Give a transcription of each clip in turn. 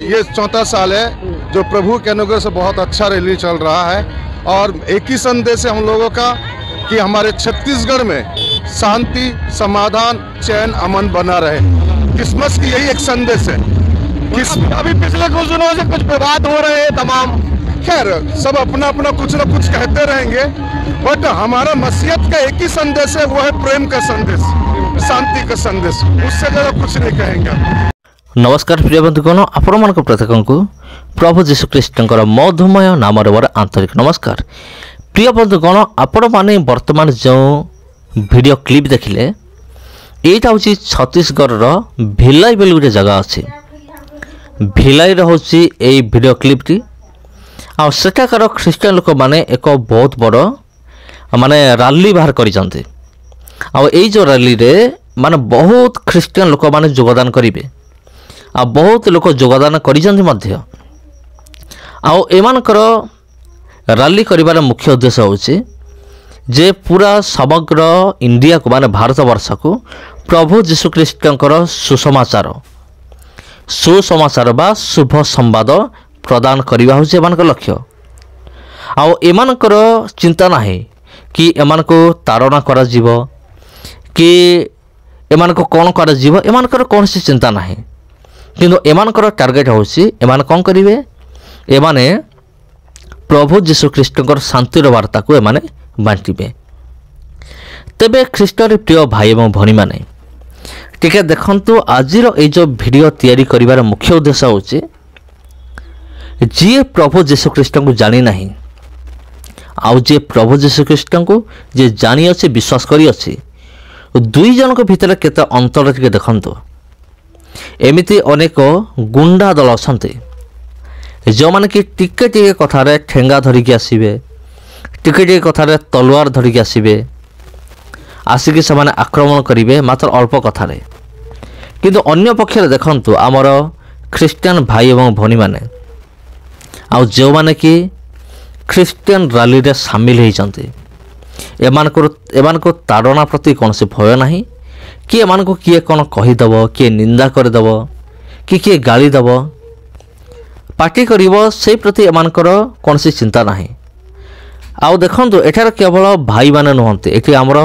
ये चौथा साल है जो प्रभु के अनुग्रह से बहुत अच्छा रैली चल रहा है और एक ही संदेश है हम लोगों का कि हमारे छत्तीसगढ़ में शांति, समाधान, चैन, अमन बना रहे। क्रिसमस की यही एक संदेश है। अभी पिछले कुछ दिनों से कुछ विवाद हो रहे हैं तमाम, खैर सब अपना अपना कुछ न कुछ कहते रहेंगे, बट हमारा मसीहत का एक ही संदेश है, वो है प्रेम का संदेश, शांति का संदेश, उससे ज़्यादा कुछ नहीं कहेंगे। नमस्कार प्रिय बंधुगण, आपण मान प्रत्येक प्रभु जीशुख्रीष्ट मधुमय नाम मोर आंतरिक नमस्कार। प्रिय बंधुगण, आपण मैंने बर्तमान जो वीडियो क्लिप देखिले यहाँ हूँ छत्तीसगढ़ भिलाई बोली गोटे जगह अच्छे। भिलाई हूँ ये वीडियो क्लिपटी आठाकार ख्रीस्टान लोक मैंने एक बहुत बड़ माने रैली बाहर कर जो रैली रे माने बहुत ख्रीस्टान लोक मैंने योगदान करेंगे आ बहुत लोक योगदान कर रैली कर मुख्य उद्देश्य होची जे पूरा समग्र इंडिया को माने भारत वर्ष को प्रभु जीशुख्रीष्ट सुसमाचार बा शुभ संवाद प्रदान करवा हूँ एमान लक्ष्य। आमानकर चिंता नहीं कि एमान को ताड़ना करा जीवो कि एमान को कौन करा जीवो, एमानकर कौन सी चिंता नहीं, किंतु एमानकर टार्गेट होची एमान कौन करिवे, एमाने प्रभु जीशुख्रीष्ट शांतिर वार्ता को एमाने बांटिबे। तेबे ख्रीष्टर प्रिय भाई एवं भणी माने टिके देखंतु आजिर ए जो वीडियो तैयारी करिवार मुख्य उद्देश्य होची जी प्रभु जीशुख्रीष्ट को जानी नहीं आउ जे प्रभु जीशुख्रीष्ट को जे जानी अच्छे विश्वास करी अच्छे दुई जन को भितर केते अंतर टिके देखंतु। एमिति अनेक गुंडा दल अछंती जो माने कि टिके टिके कथारे ठेंगा धरिकी आसीबे, टिके टिके कथारे तलवार धरिकी आसीबे, आसिकी से आक्रमण करेंगे मात्र अल्प कथारे। किंतु अन्य पक्षरे देखंतु आमर ख्रीस्टियन भाई एवं भनी माने आउ जो माने कि ख्रीस्टियन रैली रे सामिल होइचंती एमान को ताड़ना प्रति कौन से भय नहीं कि एमान को किए कौन कहीदेव, किए निंदा करदेव कि किए गाली देव पार्टी करिवो से प्रति एमानकर कौन सी चिंता नहीं। आउ देखंतु एठार केवल भाई माने नुहंती, एठी आमर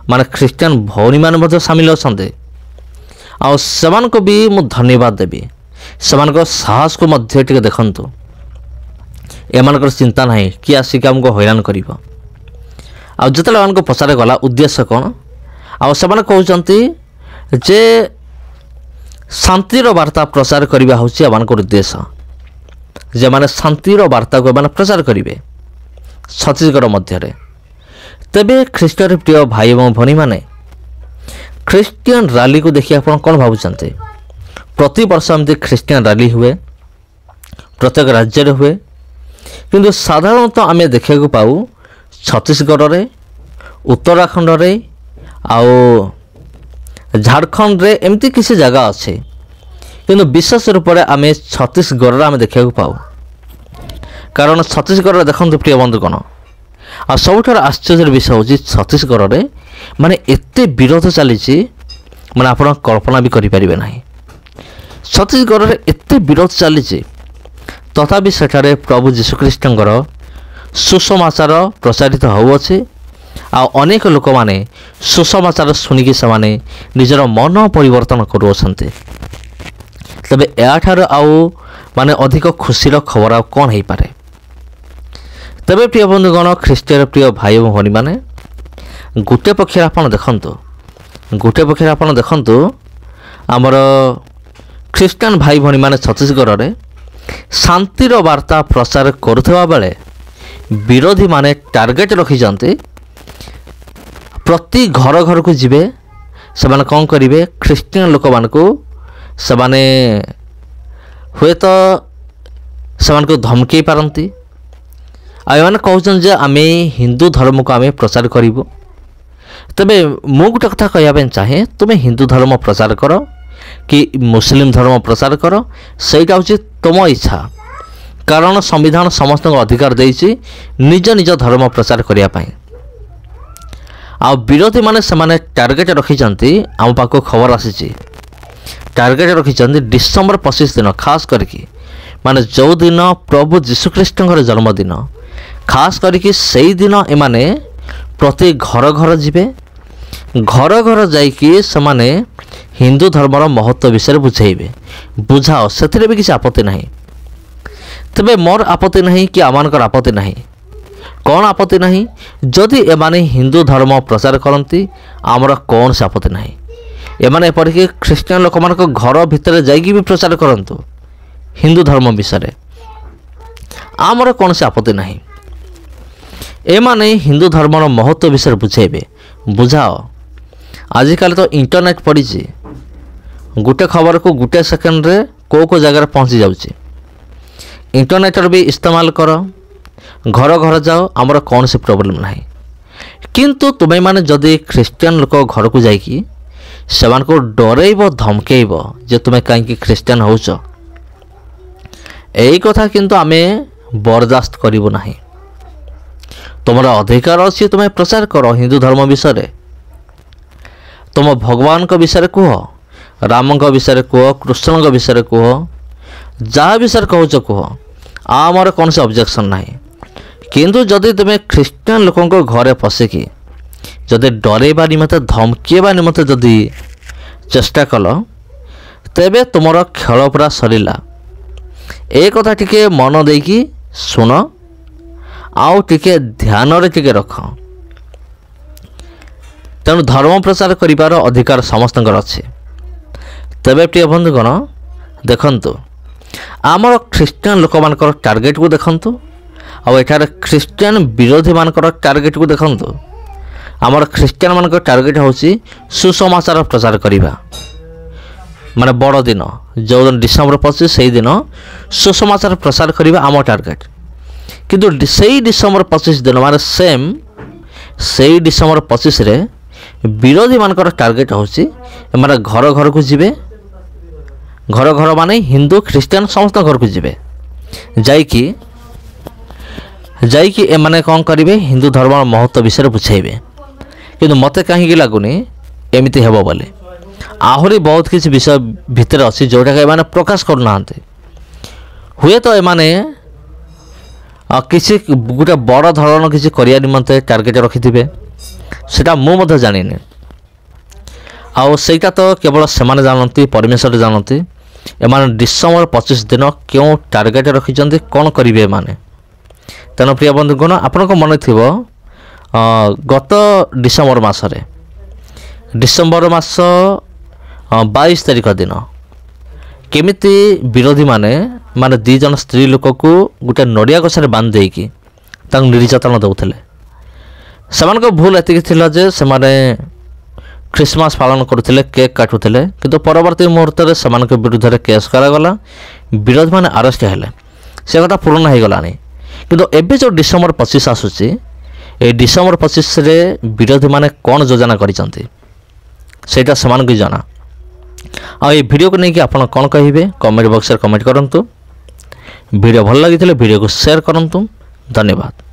माने ख्रीस्टियन भौनी माने मध्य सामिल अछंती आउ सेमान को भी मु धन्यवाद देबी। सेमान को साहस को मध्य टिके देखंतु एमानकर चिंता नहीं कि आसिक हमको हैरान करिवो। आउ जतले एमानको पचारे गला उद्देश्य कौन आउ सेमाने कहउचंती जे शांतिर वार्ता प्रचार करिबा होछि एमानकर उद्देश्य, जे माने शांतिर वार्ता को एमाने प्रचार करिवे छत्तीसगढ़ मध्य। तेबे ख्रीष्टर प्रिय भाई एवं भनी माने ख्रीस्टियन रैली को देखिए आप कौन भावुंटे। प्रति वर्ष एमती ख्रीस्टियन रैली हुए प्रत्येक राज्य रे हुए, किंतु साधारणतः आम देखा पाऊ छत्तीसगढ़ रे, उत्तराखंड रे आउ झारखंड रे एमती किसी जगह अच्छे, किंतु विशेष रूप से आम छत्तीसगढ़ आम देखा पाऊ। कारण छत्तीसगढ़ देखते प्रिय बंधुगण आ सबुठ आश्चर्य विषय हूँ छत्तीसगढ़ रे माने एते विरोध चली माने आप कल्पना भी करें ना। छत्तीसगढ़ रे एते विरोध चली तथापि सेठारे प्रभु जीशुख्रीष्ट सुसमाचार प्रचारित होउछे आ अनेक लोक माने सुसमाचार शुणिकी से निजर मन परिवर्तन करुछन्ते। तबे याठार आउ माने अधिक खुशीर खबर आ कौन हो पारे। तबे प्रिय बंधुगण, ख्रीष्टर प्रिय भाई एवं भनी माने गोटे पक्षे आपन देखंतु आमर ख्रीस्टान भाई भनी माने छत्तीसगढ़ रे शांतिर वार्ता प्रचार करुवा बेले विरोधी माने टार्गेट रखी जाते प्रति घर घर को जिबे से कौन करेंगे ख्रीस्टियन लोक मान को से हुए तो से धमकई पारती आने कहते जे आम हिंदू धर्म को आम प्रचार करूँ। तेबे मु गोटे कथा कहवाई चाहे, तुम हिंदू धर्म प्रचार कर कि मुस्लिम धर्म प्रचार कर, सहीटा हूँ तुम इच्छा। कारण संविधान समस्त अधिकार देइछि निज निज धर्म प्रचार करने। आ विरोधी माने से टार्गेट रखी आम पाक खबर आसी टार्गेट रखिंट डिसेम्बर 25 दिन खास करके माने जो दिन प्रभु जीशुख्रीष्ट जन्मदिन खास करके सही दिन एमाने प्रति घर घर जीवे घर घर जाइकी से हिंदू धर्मर महत्व विषय बुझेबे बुझाओ से भी किसी आपत्ति नहीं तेबे मोर आपत्ति नहीं कि आमानकर आपत्ति नहीं कौन आपत्ति नहीं जदि एमाने हिंदू धर्म प्रचार करती आमर कौन से आपत्ति नहीं एमाने एपरिक ख्रीस्टियान लोक मान घर भितर जाइकी भी प्रचार करंतु हिंदू धर्म विषय आमर कौन से आपत्ति नहीं एमाने हिंदू धर्मर महत्व विषय बुझेबे बुझाओ आजिकल तो इंटरनेट पड़ी गोटे खबर को गोटे सेकेंड रे को जगह पहुँची जाऊँगी इंटरनेट भी इस्तेमाल कर घर घर जाओ आमर कौन से प्रॉब्लम नहीं किंतु तुम्हें माने जदि ख्रीस्टियान लोक घर को जाइकी सेमान को डरइब धमकेब जे तुम्हें कहीं ख्रीस्टियान होच यही कथा किंतु आमे बर्दाश्त करिबो नहीं तुम अधिकार अच्छी तुम्हें प्रचार कर हिंदू धर्म विषय तुम भगवान को विषय कह राम को विषय कह कृष्ण को विषय कह जहाँ विषय कहूच कह आमर कौन से ऑब्जेक्शन नहीं किंतु जदि तुम्हें ख्रीस्टियान लोकों को घरे पशिकी जदि डरइबा निमते धमकेबा निमते जदि चेष्टा कल तेबे तुमर खेल पूरा सरिला ए कथा टिके मन देकी सुन आउ टिके ध्यान रे टिके रख तेणु धर्म प्रचार करिबार अधिकार समस्त अच्छे तेबे प्रिय बंधुगण देखंतु आमर ख्रीस्टियान लोक मानकर टार्गेट को देखंतु आउ एठारे ख्रीस्टियान विरोधी मानकर टार्गेट को देखंतु आमर ख्रीस्टियान मानकर टार्गेट होची सुसमाचार प्रचार करिबा माने बड़ दिन जो दिन डिसेम्बर 25 से दिन सुसमाचार प्रचार करिबा आम टार्गेट किंतु सेई डिसेम्बर 25 दिन माने सेम सेई डिसेम्बर 25 रे विरोधी मानकर टार्गेट होची माने घर घर को जीवे घर घर माने हिंदू ख्रीस्टियान समस्त घर को जीवे जाइकी जाइकी ए माने कौन करिवे हिंदू धर्म महत्व विषय बुझेबे किंतु मते कहीं लगुनि एमिति हेबो बोले आहरी बहुत किसी विषय भितर अच्छी जोटा कि एमाने प्रकाश करना हुए तो एमाने किसी गोटे बड़ धरण किसी करिया निमंते टार्गेट रखिथिबे सेटा मु मध्य जानिनी आउ सेटा तो केवल सेमाने जानती परमेश्वर जानती एमाने डिसेम्बर 25 दिन क्यों टार्गेट रखिचंती कौन करिवे एमाने तेणु प्रिय बंधुगण आपनको मन थिबो गत डिसेम्बर मासरे डिसेम्बर मास 22 तारिख दिन केमिति विरोधी माने माने दी जन स्त्री लोक को गोटे नड़िया गछरे बांध देकी तांग निर्यातन दउथले सेमान को भूल एतिक थिला जे सेमाने क्रिसमस पालन करुथिले केक काटुथिले किंतु परवर्ती मुहूर्त रे सेमान के विरुद्ध रे केस करा गला विरोध माने अरेस्ट हेले से कथा पूर्ण हो गलानी किंतु एबे जो डिसेम्बर 25 आसुची ए डिसेम्बर 25 रे विरोधी माने कौन योजना करिसंती सेटा समान को जाना आ ये वीडियो को लेकिन आप कौन कहे कमेंट बॉक्स में कमेंट करंतु वीडियो भल लगी वीडियो को शेयर करंतु धन्यवाद।